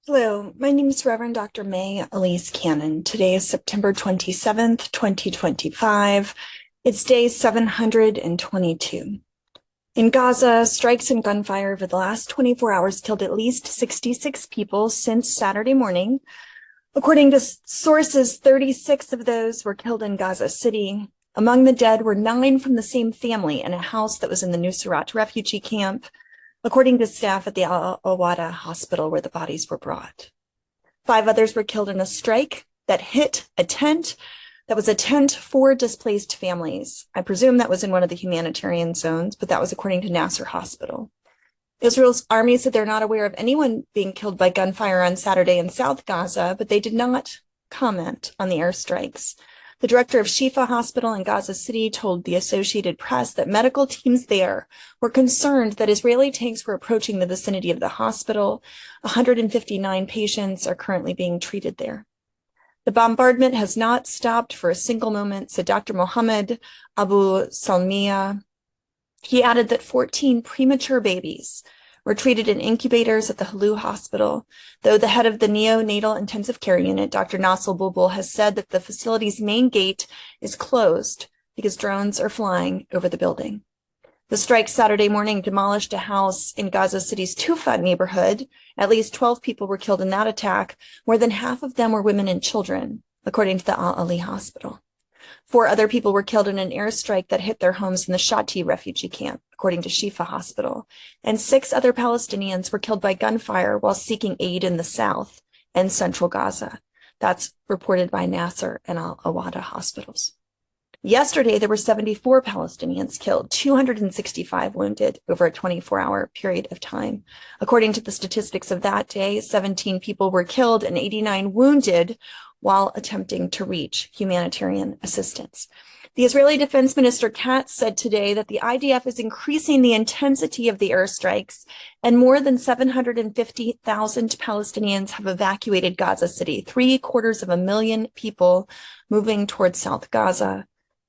Hello, my name is Reverend Dr. May Elise Cannon. Today is September 27th, 2025. It's day 722. In Gaza, strikes and gunfire over the last 24 hours killed at least 66 people since Saturday morning. According to sources, 36 of those were killed in Gaza City. Among the dead were 9 from the same family in a house that was in the Nuseirat refugee camp, according to staff at the Al-Awada hospital where the bodies were brought. 5 others were killed in a strike that hit a tent that was a tent for displaced families. I presume that was in one of the humanitarian zones, but that was according to Nasser Hospital. Israel's army said they're not aware of anyone being killed by gunfire on Saturday in South Gaza, but they did not comment on the airstrikes. The director of Shifa Hospital in Gaza City told the Associated Press that medical teams there were concerned that Israeli tanks were approaching the vicinity of the hospital. 159 patients are currently being treated there. The bombardment has not stopped for a single moment, said Dr. Mohammed Abu Salmiya. He added that 14 premature babies were treated in incubators at the Halu Hospital, though the head of the neonatal intensive care unit, Dr. Nassel Bulbul, has said that the facility's main gate is closed because drones are flying over the building. The strike Saturday morning demolished a house in Gaza City's Tufat neighborhood. At least 12 people were killed in that attack. More than half of them were women and children, according to the Al-Ali Hospital. 4 other people were killed in an airstrike that hit their homes in the Shati refugee camp, according to Shifa Hospital. And 6 other Palestinians were killed by gunfire while seeking aid in the south and central Gaza. That's reported by Nasser and Al-Awada hospitals. Yesterday, there were 74 Palestinians killed, 265 wounded over a 24-hour period of time. According to the statistics of that day, 17 people were killed and 89 wounded while attempting to reach humanitarian assistance. The Israeli Defense Minister Katz said today that the IDF is increasing the intensity of the airstrikes, and more than 750,000 Palestinians have evacuated Gaza City, 750,000 people moving towards South Gaza.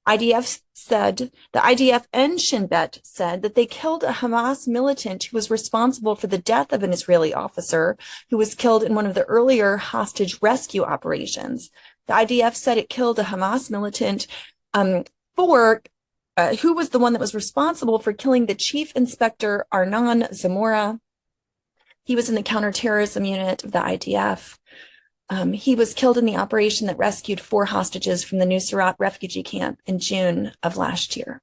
The IDF and Shin Bet said that they killed a Hamas militant who was responsible for the death of an Israeli officer who was killed in one of the earlier hostage rescue operations. The IDF said it killed a Hamas militant who was the one that was responsible for killing the chief inspector Arnon Zamora. He was in the counterterrorism unit of the IDF. He was killed in the operation that rescued 4 hostages from the Nuseirat refugee camp in June of last year.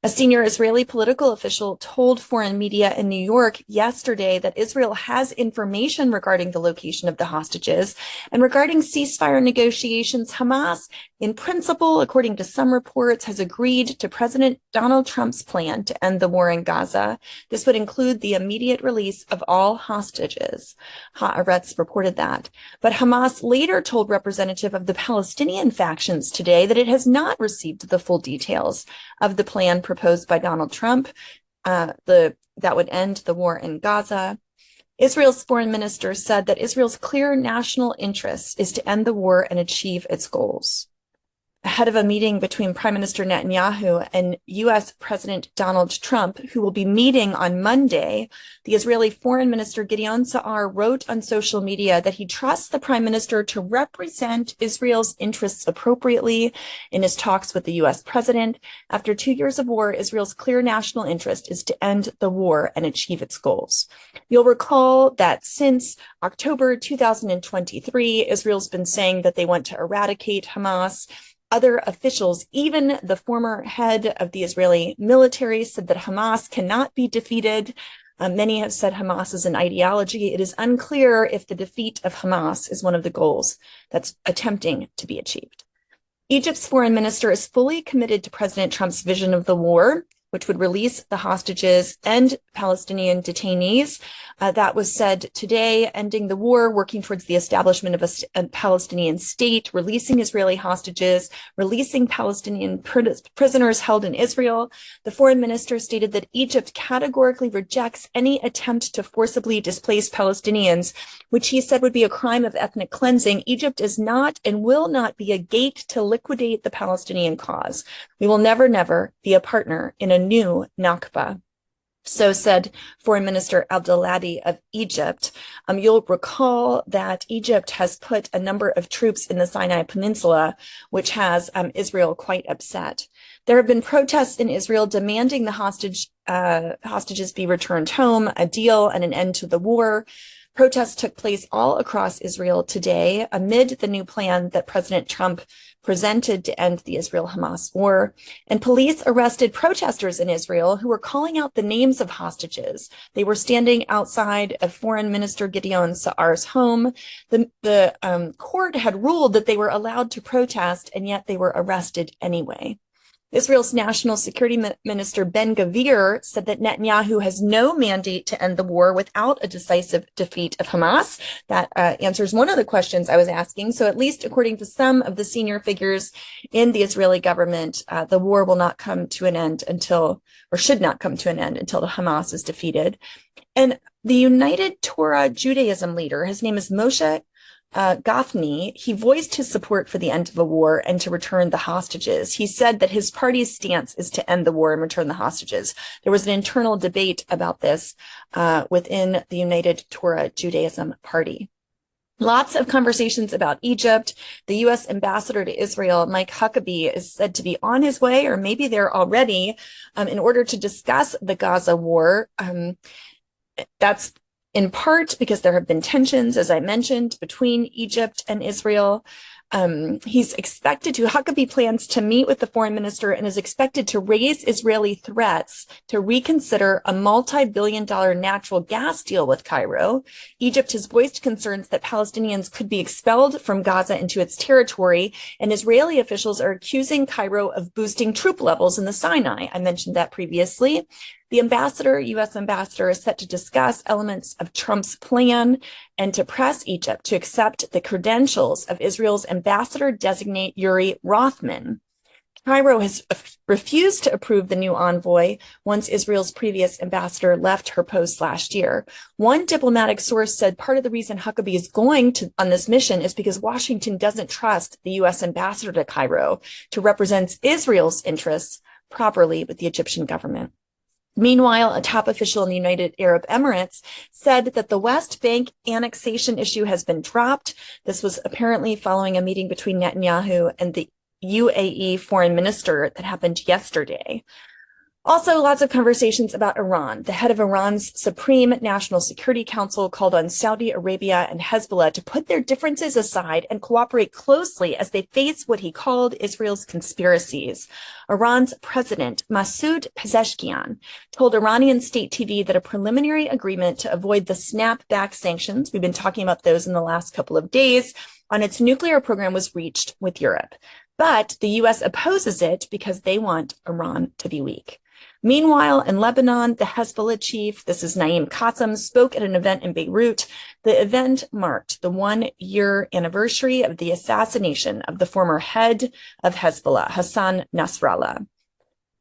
A senior Israeli political official told foreign media in New York yesterday that Israel has information regarding the location of the hostages and regarding ceasefire negotiations. Hamas, in principle, according to some reports, has agreed to President Donald Trump's plan to end the war in Gaza. This would include the immediate release of all hostages. Haaretz reported that. But Hamas later told representative of the Palestinian factions today that it has not received the full details of the plan proposed by Donald Trump that would end the war in Gaza. Israel's foreign minister said that Israel's clear national interest is to end the war and achieve its goals. Ahead of a meeting between Prime Minister Netanyahu and U.S. President Donald Trump, who will be meeting on Monday, the Israeli Foreign Minister Gideon Sa'ar wrote on social media that he trusts the Prime Minister to represent Israel's interests appropriately in his talks with the U.S. President. After 2 years of war, Israel's clear national interest is to end the war and achieve its goals. You'll recall that since October 2023, Israel's been saying that they want to eradicate Hamas. Other officials, even the former head of the Israeli military, said that Hamas cannot be defeated. Many have said Hamas is an ideology. It is unclear if the defeat of Hamas is one of the goals that's attempting to be achieved. Egypt's foreign minister is fully committed to President Trump's vision of the war, which would release the hostages and Palestinian detainees. That was said today, ending the war, working towards the establishment of a Palestinian state, releasing Israeli hostages, releasing Palestinian prisoners held in Israel. The foreign minister stated that Egypt categorically rejects any attempt to forcibly displace Palestinians, which he said would be a crime of ethnic cleansing. Egypt is not and will not be a gate to liquidate the Palestinian cause. We will never, never be a partner in a new Nakba. So said Foreign Minister Abdelhadi of Egypt. You'll recall that Egypt has put a number of troops in the Sinai Peninsula, which has Israel quite upset. There have been protests in Israel demanding the hostages be returned home, a deal, and an end to the war. Protests took place all across Israel today amid the new plan that President Trump presented to end the Israel-Hamas war. And police arrested protesters in Israel who were calling out the names of hostages. They were standing outside of Foreign Minister Gideon Sa'ar's home. The court had ruled that they were allowed to protest, and yet they were arrested anyway. Israel's National Security Minister Ben-Gvir said that Netanyahu has no mandate to end the war without a decisive defeat of Hamas. That answers one of the questions I was asking. So at least according to some of the senior figures in the Israeli government, the war will not come to an end until, or should not come to an end until the Hamas is defeated. And the United Torah Judaism leader, his name is Moshe Gafni, he voiced his support for the end of the war and to return the hostages. He said that his party's stance is to end the war and return the hostages. There was an internal debate about this within the United Torah Judaism party. Lots of conversations about Egypt. The U.S. ambassador to Israel, Mike Huckabee, is said to be on his way, or maybe there already, in order to discuss the Gaza war. That's in part because there have been tensions, as I mentioned, between Egypt and Israel. Huckabee plans to meet with the foreign minister and is expected to raise Israeli threats to reconsider a multi-billion-dollar natural gas deal with Cairo. Egypt has voiced concerns that Palestinians could be expelled from Gaza into its territory, and Israeli officials are accusing Cairo of boosting troop levels in the Sinai. I mentioned that previously. The U.S. ambassador, is set to discuss elements of Trump's plan and to press Egypt to accept the credentials of Israel's ambassador-designate Yuri Rothman. Cairo has refused to approve the new envoy once Israel's previous ambassador left her post last year. One diplomatic source said part of the reason Huckabee is going on this mission is because Washington doesn't trust the U.S. ambassador to Cairo to represent Israel's interests properly with the Egyptian government. Meanwhile, a top official in the United Arab Emirates said that the West Bank annexation issue has been dropped. This was apparently following a meeting between Netanyahu and the UAE foreign minister that happened yesterday. Also, lots of conversations about Iran. The head of Iran's Supreme National Security Council called on Saudi Arabia and Hezbollah to put their differences aside and cooperate closely as they face what he called Israel's conspiracies. Iran's president, Masoud Pezeshkian, told Iranian state TV that a preliminary agreement to avoid the snapback sanctions, we've been talking about those in the last couple of days, on its nuclear program was reached with Europe. But the U.S. opposes it because they want Iran to be weak. Meanwhile, in Lebanon, the Hezbollah chief, this is Naim Qassem, spoke at an event in Beirut. The event marked the 1-year anniversary of the assassination of the former head of Hezbollah, Hassan Nasrallah.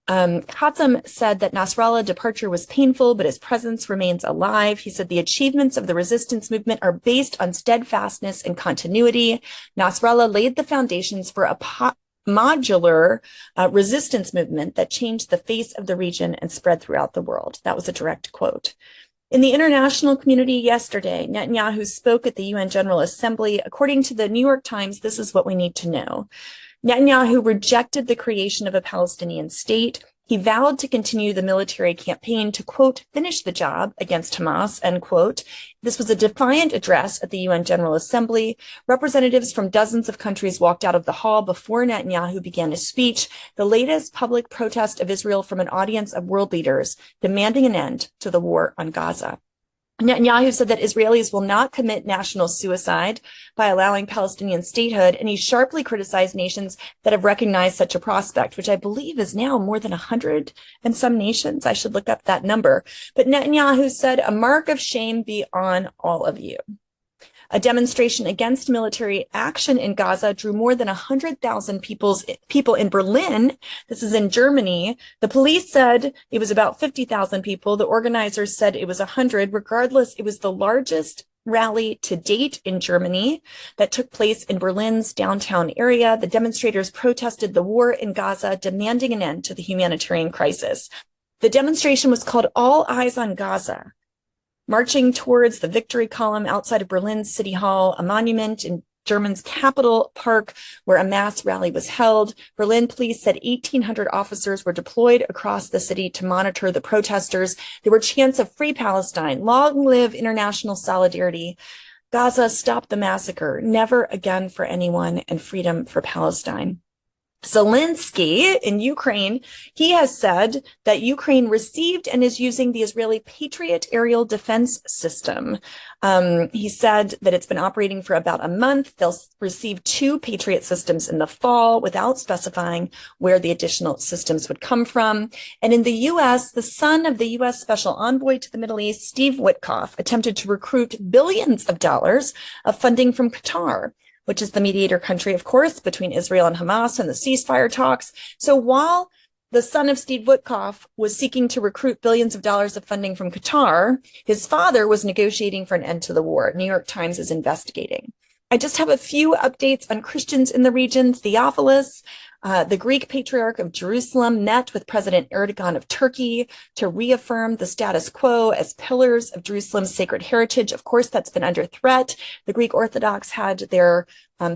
Qassem said that Nasrallah's departure was painful, but his presence remains alive. He said the achievements of the resistance movement are based on steadfastness and continuity. Nasrallah laid the foundations for a modular resistance movement that changed the face of the region and spread throughout the world. That was a direct quote. In the international community yesterday, Netanyahu spoke at the UN General Assembly. According to the New York Times, this is what we need to know. Netanyahu rejected the creation of a Palestinian state. He vowed to continue the military campaign to, quote, finish the job against Hamas, end quote. This was a defiant address at the UN General Assembly. Representatives from dozens of countries walked out of the hall before Netanyahu began his speech, the latest public protest of Israel from an audience of world leaders demanding an end to the war on Gaza. Netanyahu said that Israelis will not commit national suicide by allowing Palestinian statehood, and he sharply criticized nations that have recognized such a prospect, which I believe is now more than 100 and some nations. I should look up that number. But Netanyahu said, a mark of shame be on all of you. A demonstration against military action in Gaza drew more than 100,000 people in Berlin. This is in Germany. The police said it was about 50,000 people. The organizers said it was 100. Regardless, it was the largest rally to date in Germany that took place in Berlin's downtown area. The demonstrators protested the war in Gaza, demanding an end to the humanitarian crisis. The demonstration was called All Eyes on Gaza, marching towards the Victory Column outside of Berlin's City Hall, a monument in Germany's capital park where a mass rally was held. Berlin police said 1,800 officers were deployed across the city to monitor the protesters. There were chants of Free Palestine, long live international solidarity. Gaza, stop the massacre, never again for anyone, and freedom for Palestine. Zelensky in Ukraine, he has said that Ukraine received and is using the Israeli Patriot aerial defense system. He said that it's been operating for about a month. They'll receive 2 Patriot systems in the fall without specifying where the additional systems would come from. And in the U.S., the son of the U.S. Special Envoy to the Middle East, Steve Witkoff, attempted to recruit billions of dollars of funding from Qatar, which is the mediator country, of course, between Israel and Hamas and the ceasefire talks. So while the son of Steve Witkoff was seeking to recruit billions of dollars of funding from Qatar, his father was negotiating for an end to the war. New York Times is investigating. I just have a few updates on Christians in the region. Theophilus, the Greek Patriarch of Jerusalem, met with President Erdogan of Turkey to reaffirm the status quo as pillars of Jerusalem's sacred heritage. Of course, that's been under threat. The Greek Orthodox had their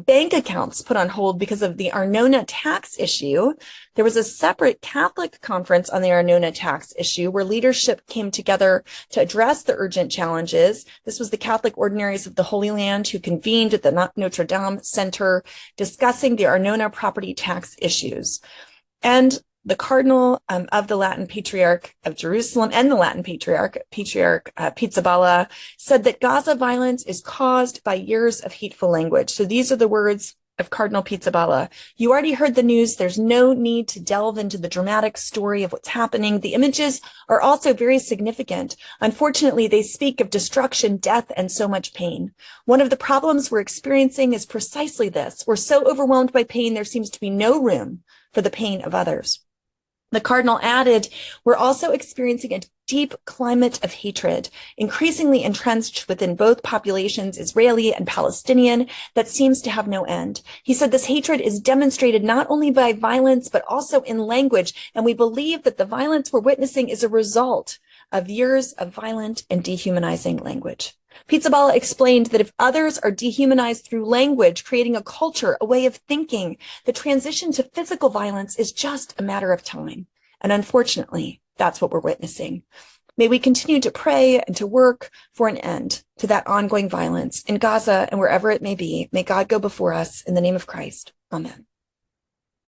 bank accounts put on hold because of the Arnona tax issue. There was a separate Catholic conference on the Arnona tax issue where leadership came together to address the urgent challenges. This was the Catholic Ordinaries of the Holy Land who convened at the Notre Dame Center discussing the Arnona property tax issues. And the Cardinal of the Latin Patriarch of Jerusalem and the Latin Patriarch Pizzaballa, said that Gaza violence is caused by years of hateful language. So these are the words of Cardinal Pizzaballa. You already heard the news. There's no need to delve into the dramatic story of what's happening. The images are also very significant. Unfortunately, they speak of destruction, death, and so much pain. One of the problems we're experiencing is precisely this. We're so overwhelmed by pain, there seems to be no room for the pain of others. The Cardinal added, we're also experiencing a deep climate of hatred, increasingly entrenched within both populations, Israeli and Palestinian, that seems to have no end. He said this hatred is demonstrated not only by violence, but also in language. And we believe that the violence we're witnessing is a result of years of violent and dehumanizing language. Pizzaballa explained that if others are dehumanized through language, creating a culture, a way of thinking, the transition to physical violence is just a matter of time. And unfortunately, that's what we're witnessing. May we continue to pray and to work for an end to that ongoing violence in Gaza and wherever it may be. May God go before us in the name of Christ. Amen.